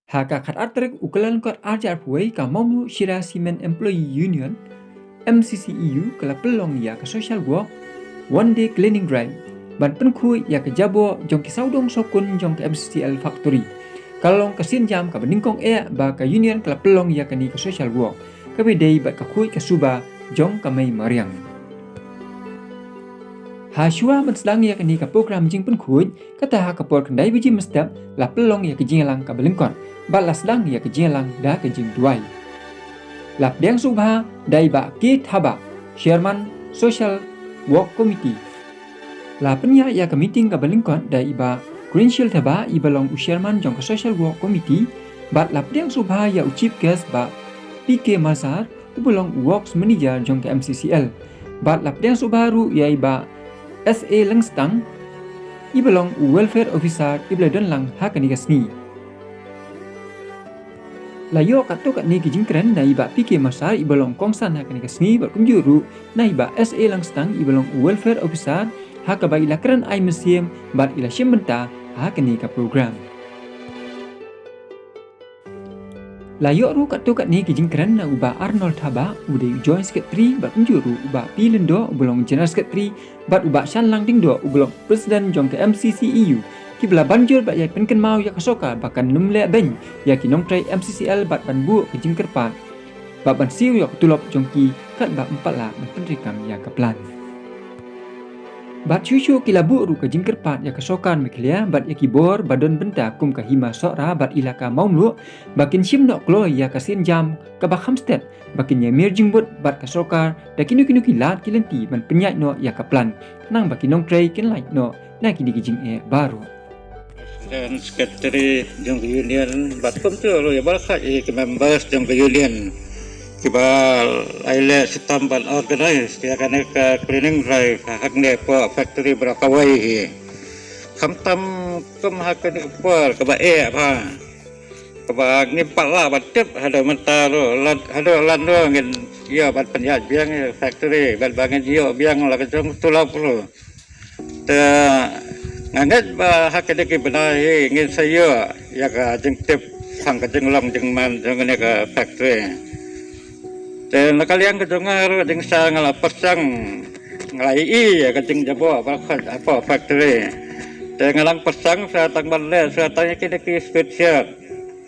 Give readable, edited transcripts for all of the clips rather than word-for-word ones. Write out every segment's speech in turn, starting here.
Haka kat artrek ukalan kot arjar puai ka maunu Shira Cement Employee Union MCCEU kala pelong ya ke social work one day cleaning drive ban penkhui ya ke jabo jong ki saudong sokun jong ke MCCL factory kalong ke sinjam ka beningkong ba ka union kala pelong ya ke ni ke social work ka bedei ba ka khui ke suba jong ka mai mariang ha shua sedang ya ke ni ka program jing penkhui kata ha ka por kendai biji mestap la pelong ya ke jingalang ka belengkon ba la sedang ya ke jingalang da ke jing duai lap deng subha dai ba ki thaba chairman social work committee la penya ya ke meeting ka belingkon dai ba green shield thaba i balong u chairman jong ka social work committee bat lap deng subha ya u chief guest ba PK Masar u balong works manager jong ka MCCL bat lap deng subha ru ya ba SA Langstang i balong u welfare officer i bladon lang ha ka ni ka sni layo kato kat ni kijing keren na iba PK Masar ibalong kongsan ha kanika sni bar kumjuru na iba SA Langstang ibalong welfare officer ha ka ba ila keren ai museum bar ila syembenta ha kanika program layo ru kato kat ni kijing keren na uba Arnold Thaba ude joint secretary bar kumjuru uba Pilendo ubalong general secretary bar uba Shan Langding do ubalong president jong ke MCCEU ki bela banjur ba ya penken mau ya kasoka bahkan numle ben ya ki nongtrai MCCL bat ban bu ke jingkerpat ba ban siu ya tulop jongki kat ba empat la ban penrikam ya kaplan bat syusyu ki labu ru ke jingkerpat ya kasokan meklia bat ya ki bor badon benta kum ka hima sora bat ilaka maumlu bakin sim nok klo ya kasin jam ka ba hamstet bakin ya mir jingbut bat kasokar da kinu kilat kilenti ban penyat no ya kaplan nang bakin nongtrai kin like no na kini kijing baru dan sekretari jong union bat pun tu lo ya balak ke members jong union kibal aile sistem ban organize dia kan ke cleaning drive hak ne po factory berakawai kamtam kem hak ne por ke ba apa ke ba ni pala batep ada mentaro ada lando ngin ya bat penjat biang factory bat bangen yo biang la ke jong tulap lo ngangat ba hakade ke benai ngin saya ya ka jeng tip sang ka jeng long jeng man jeng ne ka factory te nakaliang ka jongar jeng sa ngala persang ngalai ya ka jeng jabo ba apa factory te ngalang persang sa tang balle sa tanya kini ki spesial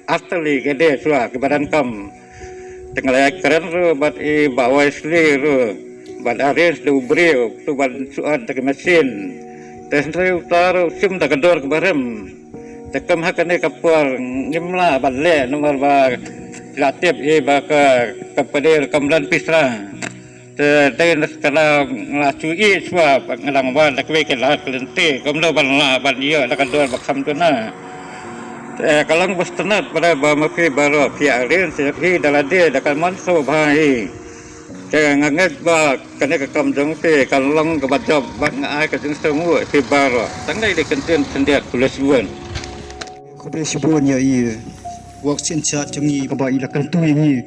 asli gede sua ke badan kam te ngalai keren ru bat i bawai sli ru bat aris du brio tu bat suan te mesin Tesri utaru sim tak kedor kebarem, tekam hakane kapur ngimla balle nomor ba latip baka kepada kamlan pisra. Ten skala ngelacui swa ngelang ban tak we kelat kelente kamlo ban la ban iya tak kedor bakam tuna. Kalang bastenat pada ba mafi baro piarin sehi dalade dakal manso bhai. Jangan ngangat ba kena ke kam jong te kalong ke bajab ba ngai ke jeng semua ke baro tangai de kenten sendiat tulis buan ko be sibon ya i wak sin chat jongi ba ila kan tu ni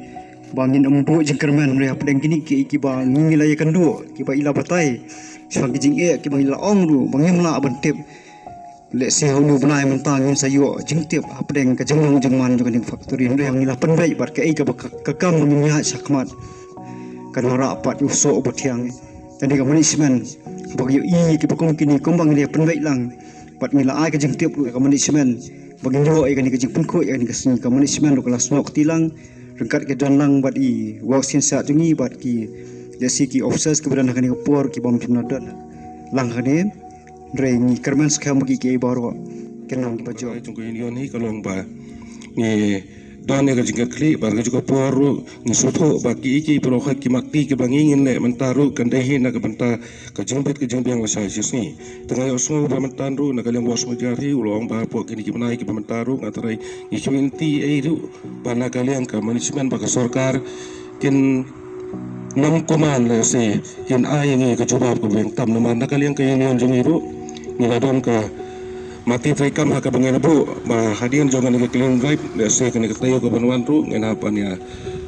bangin embu jeng kerman re apdeng kini ki ba ngi la kan du ki ba ila batai sang jing ki ba ila ong du bangim la bantep le se honu banai mentang ngin sayo jing tep apdeng ke jeng man jong ning factory re yang ila penbai bar ke ka kam minya sakmat kan rapat usok butiang jadi ka management bagi i ki pakum kini kumbang dia penbai lang pat ngila ai ka jeng tiap ka management bagi jo ai kan ka jeng penko ai ka sini ka management lo kelas nok tilang rengkat ke dan lang bat i work sin sa tungi bat ki jasi ki officers ke badan kan ka por ki bom pinadan lang kane rengi kerman skam bagi ki baro kenang ki bajo tung union hi kalong ba ni dan ya juga klik barang juga poru ni soto bagi iki pro hak ki makti ke bangingin le mentaru kan dehi na ke benta ke jembet ke jembang la sai sini tengah osmo ba mentanru na kalian bos mujari ulong ba po kini ki menai ki mentaru ngatarai ni community ru bana kalian ke manajemen ba ke sarkar kin nam koman le se hin ai ngi ke coba ko beng tam na mana kalian ke union jong iru ni ladon ka mati traikam haka bangen bu ma hadian jongan ke clean drive le se kene ke tayo ke banwan ru ngena pania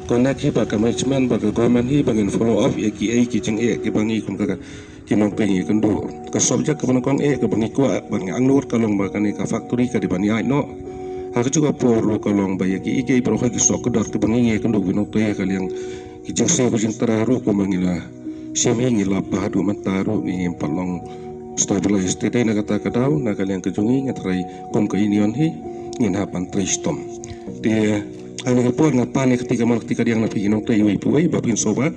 connect hi ba management ba government hi bangen follow up ya ki ki jeng ki bangi kum ka ki nong pe kan du ka subject ke banong ke bangi ko bangi angnur kalong ba kane ka factory ka di bani ai no hak juga poru kalong bayar ki ike pro hak sok kedar tu bangi kan do gunung tu ya kalian kijang se bujing teraru ko mangila semi ngila pahadu mataru ni palong stabilize tete na kata kadau na kalian kejungi ngatrai kom ke inion hi ngin hapan tristom dia hanya kepuan ngapan ketika mal ketika dia napi inong tei wei puai babin soba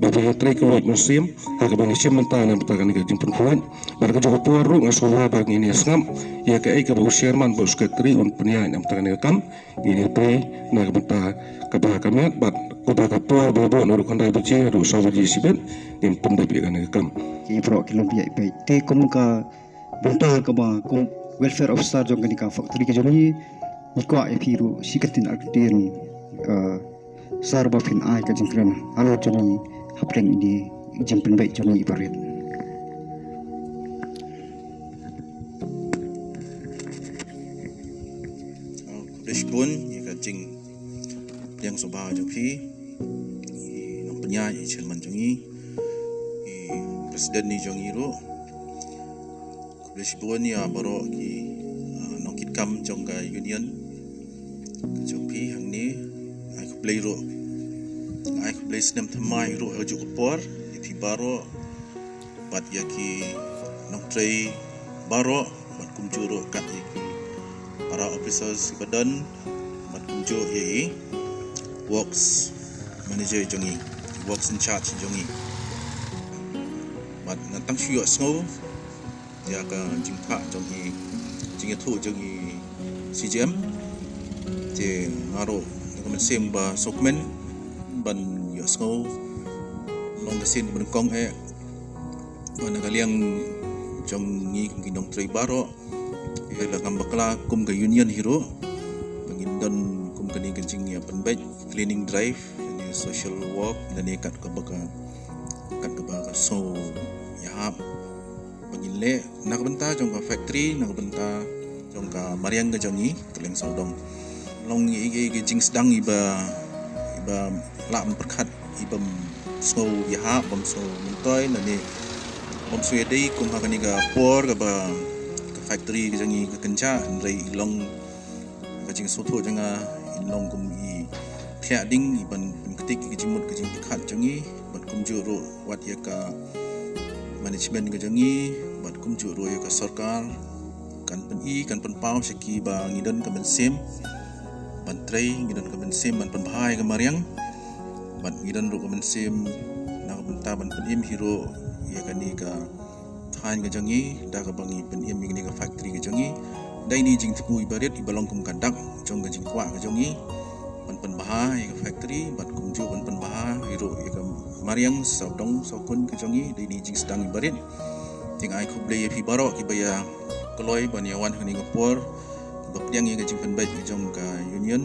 babin trai ke wei musim hak bang sim mentana betakan ke jimpun puan bar ke joko puaru ngasoba bang ini sngam ya ke ai ke bau sherman bau sekretari un penia nam betakan ke kam ini pe na ke benta ke bah kamiat bat ko ba ka puar bobo no kan dai beci ru so biji sibet nim pun dai kan ke kam ki pro kilom biai bai te kom ka bentar ka ba kom welfare officer jong ka factory ke jongi ni ko ai piru sikatin artien sar ba fin ai ka jingkran halo jongi hapreng ini jimpen bai jongi ibarit Dashbon ya ka jing yang soba jo phi nong penya i chairman jongi i presiden ni jongi ro Dashbon ya baro ki nong kit kam jong ka union jo phi hang ni ai ko play ro ai ko play snem thamai ro jo ko por i phi baro bat ya ki nong trei baro bat kum ro kat ki para officers badan bat kunjo ye works manager jongi works in charge jongi bat ngantang syo sngo ya ka jingtha jongi jingethu jongi CGM je ngaro ngam sem ba sokmen ban yo sngo long sin ban kong e ban ngaliang jongi ngindong trei baro la kambakla kum ke union hero pengindon kum ke ni kencing ya penbej cleaning drive ni social work dan ni kat ke baka so ya hap pengile nak benta jong ka factory nak benta jong ka mariang ke jongi keleng sodong long i kencing sedang iba la perkhat ibam so ya hap bam so mentoy dan ni bam suede kum ha ni ga por ka ba factory jangi ke kenca rei long ka jing soto janga long kum i phya ding i ban ketik ke jimut ke jing khat jangi bat kum juro wat ya ka management ke jangi bat kum juro ya ka sarkar kan pen i kan pen pau seki ba ngidon ka ben sem ban trei ngidon ka ben sem ban pen bahai ka mariang bat ngidon ro ka ben sem na ka ben ta ban pen im hero ya ka ni ka thain ke jangi da ka bangi pen im ni ka factory ke jangi dai ni jing tpu ibaret i balong kum kandak jong ke jing kwa ke jangi pen bahai ka factory bat kum ju pen bahai hero ya ka mariang saudong saukun ke jangi dai ni jing sedang ibaret ting ai khu blei phi baro ki baya koloi ban yawan hani ngapor bapdiang ye ke jing pen bai jong ka union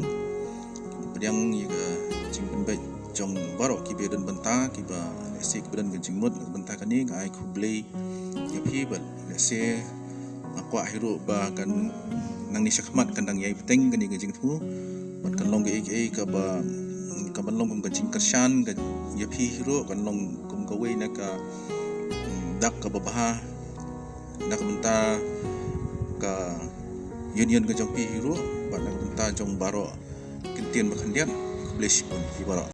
bapdiang ye ke jing pen bai jong baro ki be dan benta ki ba se ki dan ke jing mut benta ka ni ai khu blei ya phi bal se akwa hero ba kan nang ni sakmat kan dang yai peteng kan ni ke jing thu ban kan long ke ka ba ka ban long kum ka jing kersan ka ya phi hero kan long kum ka wei na ka dak ka babaha nak benta ka union ka jong pi hero ba nak benta jong baro kintian bakhandian bless pun ibara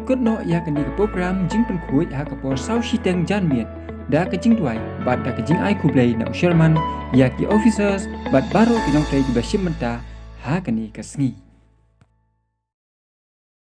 kut no ya kini ke program jing penkhuit ha ke por sau shiteng jan miet da ke jing tuai bat da ke jing ai kublai na Sherman ya ki officers bat baro ki nong play di bashim menta ha kini ke sngi